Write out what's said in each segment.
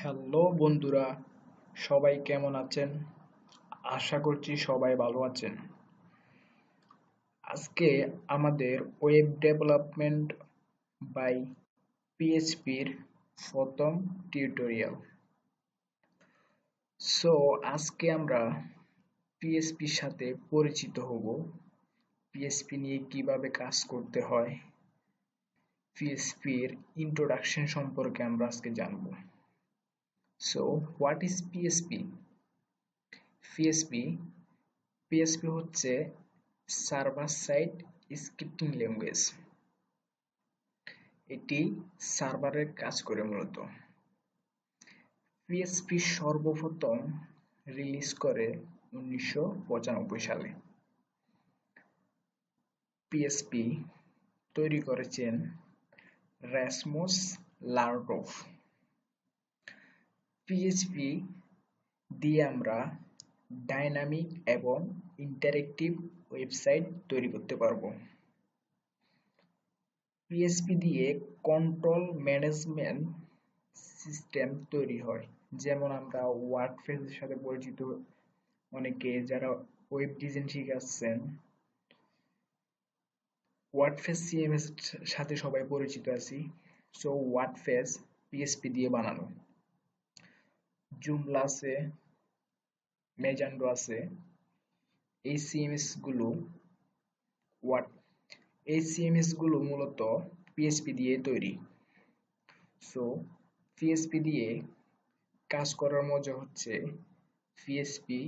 Hello বন্ধুরা, সবাই কেমন আছেন? আশা করছি সবাই ভালো আছেন। আজকে আমাদের ওয়েব ডেভেলপমেন্ট বাই পিএইচপির প্রথম টিউটোরিয়াল। সো আজকে আমরা পিএইচপির সাথে পরিচিত হব, পিএইচপি নিয়ে কিভাবে কাজ করতে হয়, পিএইচপির ইন্ট্রোডাকশন সম্পর্কে আমরা আজকে জানব। So what is PHP? PHP হচ্ছে সার্ভার সাইড স্ক্রিপ্টিং ল্যাঙ্গুয়েজ। এটি সার্ভারের কাজ করে মূলত। পিএইচপি সর্বপ্রথম রিলিজ করে 1995 সালে। পিএইচপি তৈরি করেছেন রাসমুস লারডোফ। পিএইচপি দিয়ে আমরা ডাইনামিক এবং ইন্টারেক্টিভ ওয়েবসাইট তৈরি করতে পারবো। পিএইচপি দিয়ে কন্ট্রোল ম্যানেজমেন্ট সিস্টেম তৈরি হয়, যেমন আমরা ওয়ার্ডপ্রেসের সাথে পরিচিত। অনেকে যারা ওয়েব ডিজাইন শিখাচ্ছেন, ওয়ার্ডপ্রেস সিএমএস সাথে সবাই পরিচিত আছি। সো ওয়ার্ডপ্রেস পিএইচপি দিয়ে বানানো। জুমলা আছে, মেজান্ডো আছে। এই সিএমএস গুলো মূলত পিএইচপি দিয়ে তৈরি। সো পিএইচপি দিয়ে কাজ করার মজা হচ্ছে পিএইচপি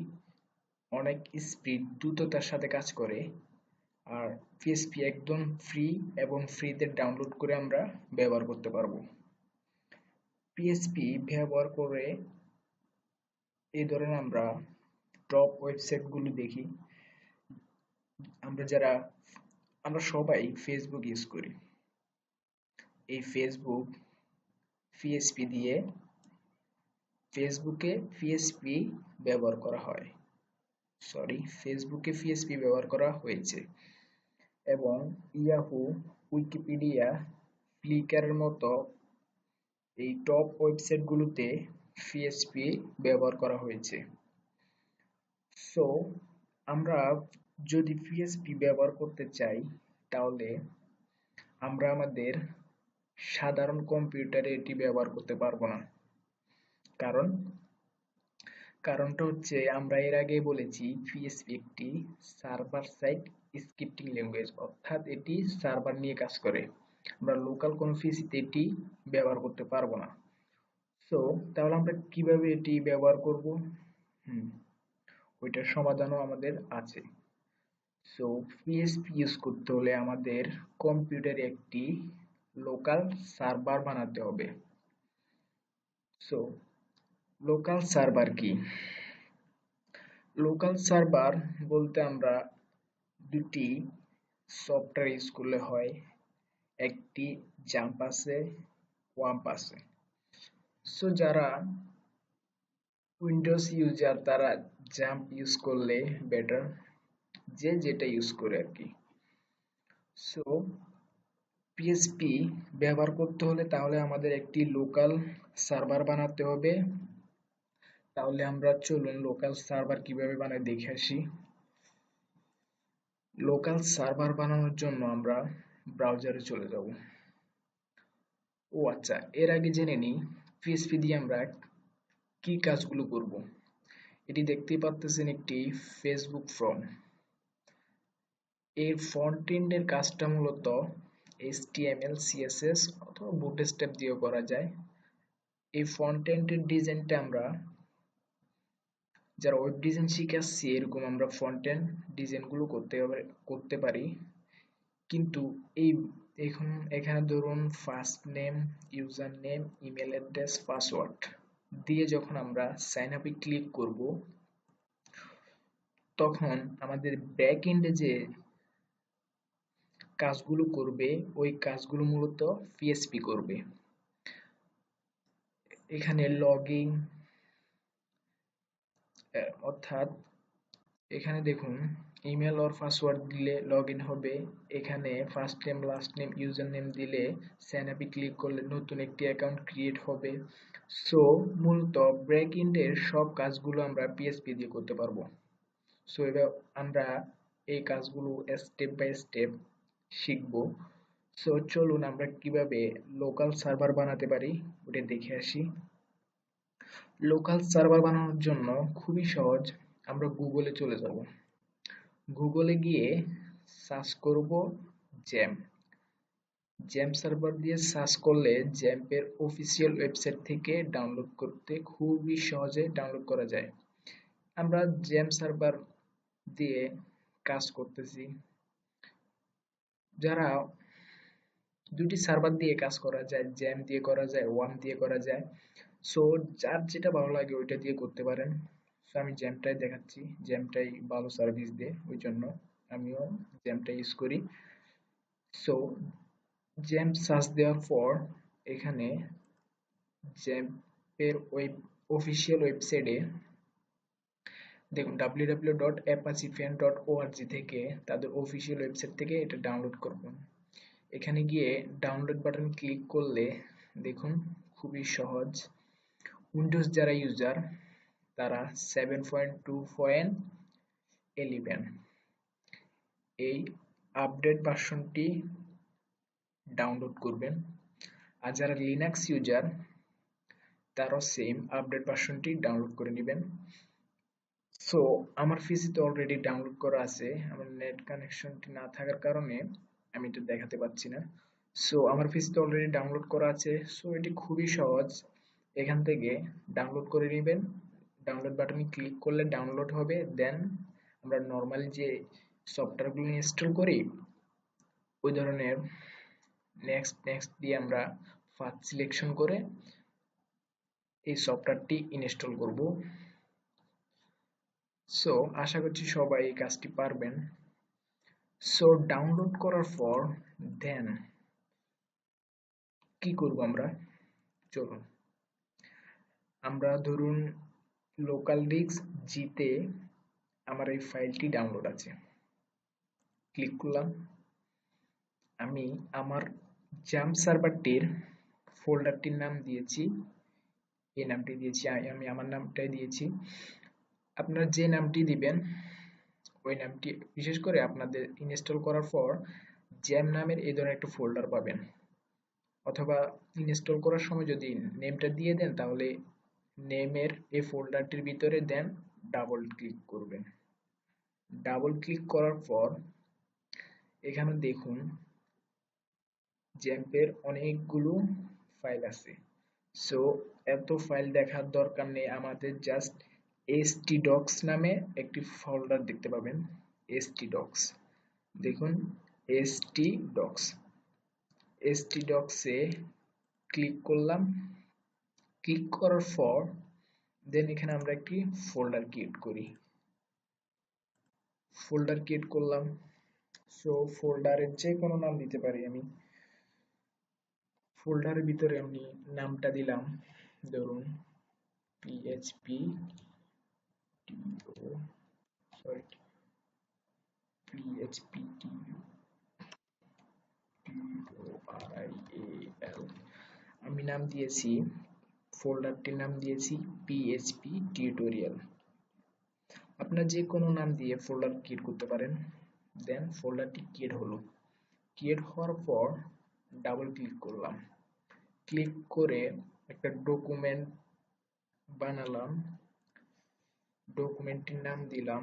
অনেক স্পিড, দ্রুততার সাথে কাজ করে। আর পিএইচপি একদম ফ্রি এবং ফ্রিতে ডাউনলোড করে আমরা ব্যবহার করতে পারবো। পিএইচপি ব্যবহার করে এই ধরনের আমরা টপ ওয়েবসাইট গুলো দেখি। আমরা সবাই ফেসবুক ইউজ করি। এই ফেসবুকে পিএইচপি ব্যবহার করা হয়েছে এবং ইয়াহু, উইকিপিডিয়া, ফ্লিকারের মতো এই টপ ওয়েবসাইট গুলোতে পিএইচপি ব্যবহার করা হয়েছে। সো আমরা যদি পিএইচপি ব্যবহার করতে চাই, তাহলে আমরা আমাদের সাধারণ কম্পিউটারে এটি ব্যবহার করতে পারবো না। কারণটা হচ্ছে, আমরা এর আগে বলেছি পিএইচপি একটি সার্ভার সাইড স্ক্রিপ্টিং ল্যাঙ্গুয়েজ, অর্থাৎ এটি সার্ভার নিয়ে কাজ করে। আমরা লোকাল কোনো পিসিতে এটি ব্যবহার করতে পারবো না। সো তাহলে আমরা কিভাবে এটি ব্যবহার করব? ওইটার সমাধানও আমাদের আছে। সো পিএইচপি ইউজ করতে হলে আমাদের কম্পিউটারে একটি লোকাল সার্ভার বানাতে হবে। সো লোকাল সার্ভার কি? লোকাল সার্ভার বলতে আমরা দুটি সফটওয়্যার ইউজ করলে হয়। একটি জাম্প আছে, ওয়াম্প আছে। সো যারা উইন্ডোজ ইউজার তারা জাম্প ইউজ করলে বেটার, যে যেটা ইউজ করে আর কি। সো পিএইচপি ব্যবহার করতে হলে তাহলে আমাদের একটি লোকাল সার্ভার বানাতে হবে। তাহলে আমরা চলুন লোকাল সার্ভার কিভাবে বানাই দেখে আসি। লোকাল সার্ভার বানানোর জন্য আমরা ব্রাউজারে চলে যাব। আচ্ছা, এর আগে জেনে নিই পিএইচপি দিয়ে আমরা কি কাজগুলো করব। এটি দেখতেই পাচ্ছেন একটি ফেসবুক ফর্ম। এই ফ্রন্ট এন্ডের কাজটা মূলত HTML, CSS অথবা বুটস্ট্র্যাপ দিয়েও করা যায়। এই ফ্রন্ট এন্ডের ডিজাইনটা আমরা যারা ওয়েব ডিজাইন শিখাচ্ছি, এরকম আমরা ফ্রন্ট এন্ড ডিজাইনগুলো করতে পারি। কিন্তু এখানে ধরুন first name, user name, email address, password দিয়ে যখন আমরা সাইন আপে ক্লিক করব, তখন আমাদের ব্যাক এন্ডে যে কাজগুলো করবে, ওই কাজগুলো মূলত পিএইচপি করবে। এখানে লগইন, অর্থাৎ এখানে দেখুন ইমেল অর পাসওয়ার্ড দিলে লগ ইন হবে। এখানে first name last name user name দিলে সাইন আপে ক্লিক করলে নতুন একটি অ্যাকাউন্ট ক্রিয়েট হবে। সো মূলত ব্রেক ইন্ডের সব কাজগুলো আমরা পিএসপি দিয়ে করতে পারবো। সো এবার আমরা এই কাজগুলো স্টেপ বাই স্টেপ শিখব। সো চলুন আমরা কিভাবে লোকাল সার্ভার বানাতে পারি ওটা দেখে আসি। লোকাল সার্ভার বানানোর জন্য খুবই সহজ, আমরা গুগলে চলে যাব। গুগলে গিয়ে সার্চ করব জ্যাম। জ্যাম সার্ভার দিয়ে সার্চ করলে জ্যাম্পের অফিসিয়াল ওয়েবসাইট থেকে ডাউনলোড করতে খুবই সহজে ডাউনলোড করা যায়। আমরা জ্যাম সার্ভার দিয়ে কাজ করতেছি। যারা দুটি সার্ভার দিয়ে কাজ করা যায়, জ্যাম দিয়ে করা যায়, ওয়ার্ম দিয়ে করা যায়। সো যার যেটা ভালো লাগে ওইটা দিয়ে করতে পারেন। সো আমি জ্যামটাই দেখাচ্ছি, জ্যামটাই ভালো সার্ভিস দেয়, ওই জন্য আমিও জ্যামটা ইউজ করি। সো জ্যাম সার্চ দেওয়ার পর এখানে জ্যাম্পের অফিসিয়াল ওয়েবসাইটে দেখুন www.apachefan.org থেকে তাদের অফিসিয়াল ওয়েবসাইট থেকে এটা ডাউনলোড করবেন। এখানে গিয়ে ডাউনলোড বাটন ক্লিক করলে দেখুন খুবই সহজ। উইন্ডোজ যারা ইউজার তারা 7.2.11 এই আপডেট ভার্সনটি ডাউনলোড করবেন। আর যারা লিনাক্স ইউজার তারাও সেম আপডেট ভার্সনটি ডাউনলোড করে নেবেন। সো আমার পিসিতে অলরেডি ডাউনলোড করা আছে, আমার নেট কানেকশনটি না থাকার কারণে আমি এটা দেখাতে পাচ্ছি না। সো আমার পিসিতে অলরেডি ডাউনলোড করা আছে। সো এটি খুবই সহজ, এখান থেকে ডাউনলোড করে নেবেন। ডাউনলোড বাটনে ক্লিক করলে ডাউনলোড হবে। দেন আমরা নর্মালি যে সফটওয়্যারগুলো ইনস্টল করি ওই ধরনের নেক্সট নেক্সট দিয়ে আমরা ফার্স্ট সিলেকশন করে এই সফটওয়্যারটি ইনস্টল করব। সো আশা করছি সবাই এই কাজটি পারবেন। সো ডাউনলোড করার পর দেন কি করব আমরা, চলুন আমরা ধরুন লোকাল ডিস্ক জিতে আমার এই ফাইলটি ডাউনলোড আছে, ক্লিক করলাম। আমি আমার জাম্প সার্ভারটির ফোল্ডারটির নাম দিয়েছি, এই নামটি দিয়েছি, আমি আমার নামটাই দিয়েছি। আপনারা যে নামটি দিবেন ওই নামটি, বিশেষ করে আপনাদের ইনস্টল করার পর জ্যাম নামের এই ধরনের একটা ফোল্ডার পাবেন, অথবা ইনস্টল করার সময় যদি নেমটা দিয়ে দেন তাহলে নেমের এই ফোল্ডারটির ভিতরে দেন ডাবল ক্লিক করবেন। ডাবল ক্লিক করার পর এখানে দেখুন জ্যাম্পের অনেকগুলো ফাইল আছে। সো এত ফাইল দেখার দরকার নেই, আমাদের জাস্ট htdocs নামে একটি ফোল্ডার দেখতে পাবেন। htdocs দেখুন, htdocs এ ক্লিক করলাম। ক্লিক করার পর দেন এখানে আমরা একটি ফোল্ডার ক্রিয়েট করলাম। সো ফোল্ডারের যে কোনো নাম দিতে পারি আমি। ফোল্ডারের ভিতরে আমি নামটা দিলাম ধরুন php আমি নাম দিয়েছি, ফোল্ডারটির নাম দিয়েছি php টিউটোরিয়াল। আপনারা যে কোনো নাম দিয়ে ফোল্ডার ক্রিয়েট করতে পারেন। দেন ফোল্ডারটি ক্রিয়েট হলো। ক্রিয়েট হওয়ার পর ডাবল ক্লিক করলাম। ক্লিক করে একটা ডকুমেন্ট বানালাম, ডকুমেন্টটির নাম দিলাম।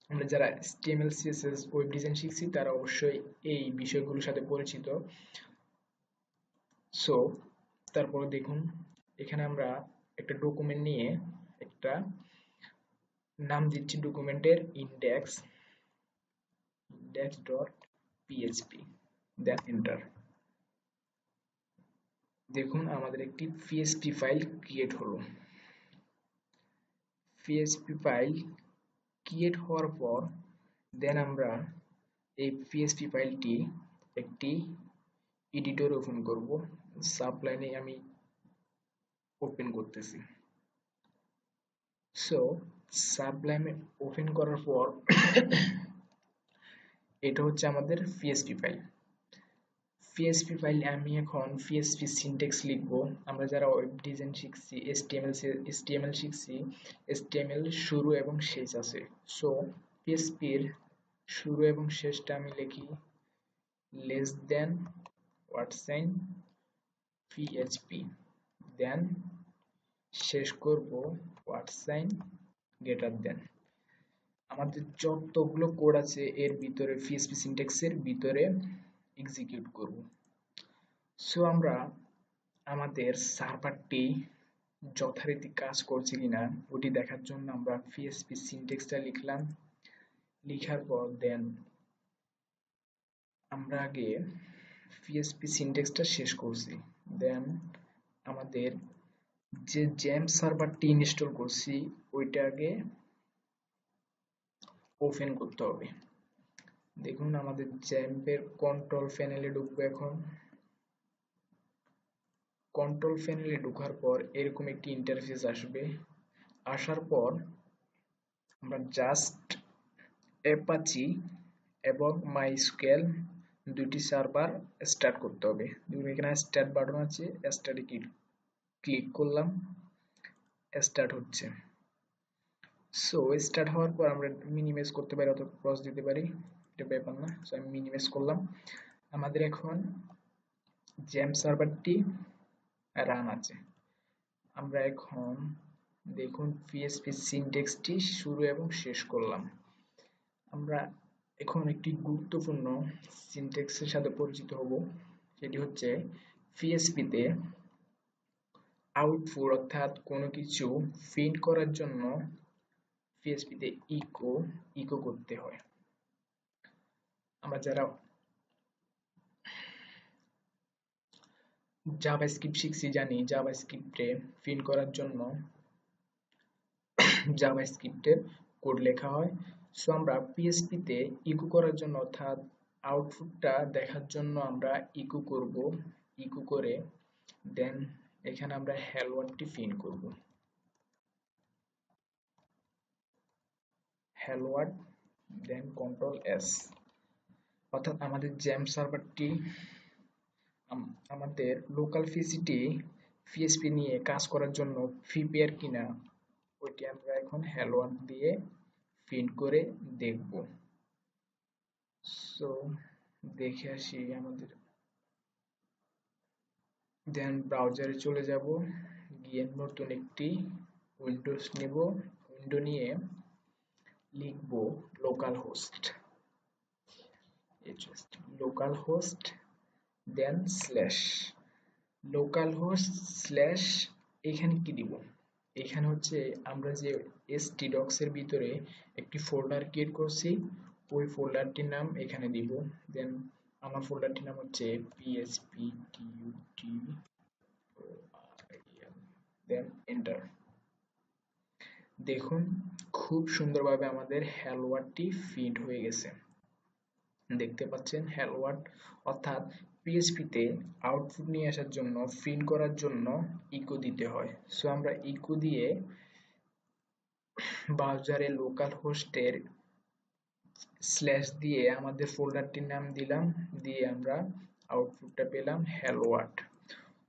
আমরা যারা HTML CSS ওয়েব ডিজাইন শিখছি তারা অবশ্যই এই বিষয়গুলোর সাথে পরিচিত। সো তারপর দেখুন এখানে আমরা একটা ডকুমেন্ট নিয়ে একটা নাম দিচ্ছি ডকুমেন্টের index.php, দেন এন্টার। দেখুন আমাদের একটি PHP ফাইল ক্রিয়েট হলো। PHP ফাইল ক্রিয়েট হওয়ার পর দেন আমরা এই PHP ফাইলটি একটি এডিটর ওপেন করব। সাবলাইনে আমি ওপেন করতেছি। সো সাবলাইমে ওপেন করার পর এটা হচ্ছে আমাদের পিএসপি ফাইল। পিএসপি ফাইল আমি এখন পিএসপি সিনট্যাক্স লিখব। আমরা যারা ওয়েব ডিজাইন শিখছি, এসটিএমএল শিখছি, এসটিএমএল শুরু এবং শেষ আছে। সো পিএসপির শুরু এবং শেষটা আমি লিখি লেস দেন $, পিএইচপি, দেন শেষ করব $, আমাদের যতগুলো কোড আছে এর ভিতরে পিএইচপি সিনট্যাক্সের ভিতরে এক্সিকিউট করব। সো আমরা আমাদের সার্ভারটি যথারীতি কাজ করছে কিনা ওটি দেখার জন্য আমরা পিএইচপি সিনট্যাক্সটা লিখলাম। লিখার পর দেন আমরা আগে পিএইচপি সিনট্যাক্সটা শেষ করছি। দেন আমাদের যে জ্যাম্প সার্ভারটি ইনস্টল করছি ওইটা আগে ওপেন করতে হবে। দেখুন আমাদের জ্যাম্পের কন্ট্রোল প্যানেলে ঢুকবো। এখন কন্ট্রোল প্যানেলে ঢোকার পর এরকম একটি ইন্টারফেস আসবে। আসার পর আমরা জাস্ট অ্যাপাচি এবং মাইস্কুয়েল দুটি সার্ভার স্টার্ট করতে হবে। দেখুন এখানে স্টার্ট বাটন আছে, স্টার্টে ক্লিক করলাম, স্টার্ট হচ্ছে। সো স্টার্ট হওয়ার পর আমরা মিনিমাইজ করতে পারি অথবা ক্রস দিতে পারি, এটা ব্যাপার না। সো আমি মিনিমাইজ করলাম। আমাদের এখন জ্যাম্প সার্ভারটি রান আছে। আমরা এখন দেখুন পিএইচপি সিনট্যাক্সটি শুরু এবং শেষ করলাম। আমরা এখন একটি গুরুত্বপূর্ণ সিনট্যাক্সের সাথে পরিচিত হব, সেটি হচ্ছে পিএইচপিতে আউটপুট অর্থাৎ কোনো কিছু প্রিন্ট করার জন্য পিএইচপিতে ইকো করতে হয়। আমরা যারা জাভাস্ক্রিপ্ট শিখছি জানি জাভাস্ক্রিপ্টে প্রিন্ট করার জন্য জাভাস্ক্রিপ্টের কোড লেখা হয়। সো আমরা পিএইচপিতে ইকো করার জন্য অর্থাৎ আউটপুটটা দেখার জন্য আমরা ইকো করব। ইকো করে দেন এখানে আমরা হ্যালো ওয়ার্ডটি প্রিন্ট করব। হ্যালো ওয়ার্ড দেন কন্ট্রোল এস। অর্থাৎ আমাদের জ্যাম্প সার্ভারটি আমাদের লোকাল পিসিটি পিএইচপি নিয়ে কাজ করার জন্য প্রিপেয়ার কিনা ওইটি আমরা এখন হ্যালো ওয়ার্ড দিয়ে প্রিন্ট করে দেখব। সো দেখে আসি আমাদের। দেন ব্রাউজারে চলে যাব, গিয়ে নতুন একটি উইন্ডোজ নেব। উইন্ডো নিয়ে লিখব লোকাল হোস্ট, লোকাল হোস্ট দেন স্ল্যাশ লোকাল হোস্ট স্ল্যাশ। এখানে কি দিব? এখানে হচ্ছে আমরা যে htdocs এর ভিতরে একটি ফোল্ডার ক্রিয়েট করছি ওই ফোল্ডারটির নাম এখানে দিব। দেন আমার ফোল্ডারটির নাম হচ্ছে php দেন এন্টার। দেখুন খুব সুন্দরভাবে আমাদের হ্যালো ওয়ার্ডটি প্রিন্ট হয়ে গেছে। দেখতে পাচ্ছেন হ্যালো ওয়ার্ড অর্থাৎ পিএইচপিতে আউটপুট নিয়ে আসার জন্য প্রিন্ট করার জন্য ইকো দিতে হয়। সো আমরা ইকো দিয়ে ব্রাউজারে লোকাল হোস্টের স্ল্যাশ দিয়ে আমাদের ফোল্ডারটির নাম দিলাম, দিয়ে আমরা আউটপুটটা পেলাম হ্যালো ওয়ার্ড।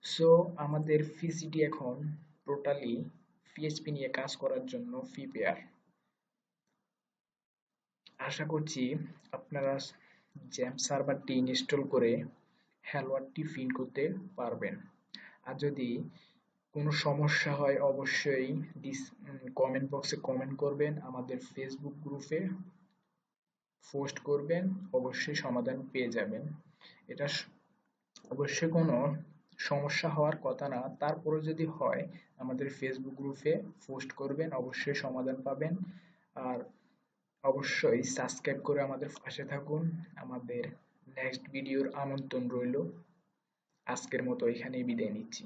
সো আমাদের পিসিটি এখন টোটালি পিএইচপি নিয়ে কাজ করার জন্য প্রিপেয়ার। আশা করছি আপনারা জ্যাম্প সার্ভারটি ইনস্টল করে হ্যালো ওয়ার্ডটি প্রিন্ট করতে পারবেন। আর যদি কোনো সমস্যা হয় অবশ্যই কমেন্ট বক্সে কমেন্ট করবেন, আমাদের ফেসবুক গ্রুপে পোস্ট করবেন, অবশ্যই সমাধান পেয়ে যাবেন। এটা অবশ্যই কোনো সমস্যা হওয়ার কথা না, তারপরে যদি হয় আমাদের ফেসবুক গ্রুপে পোস্ট করবেন, অবশ্যই সমাধান পাবেন। আর অবশ্যই সাবস্ক্রাইব করে আমাদের পাশে থাকুন। আমাদের নেক্সট ভিডিওর আমন্ত্রণ রইল। আজকের মতো এখানেই বিদায় নিচ্ছি।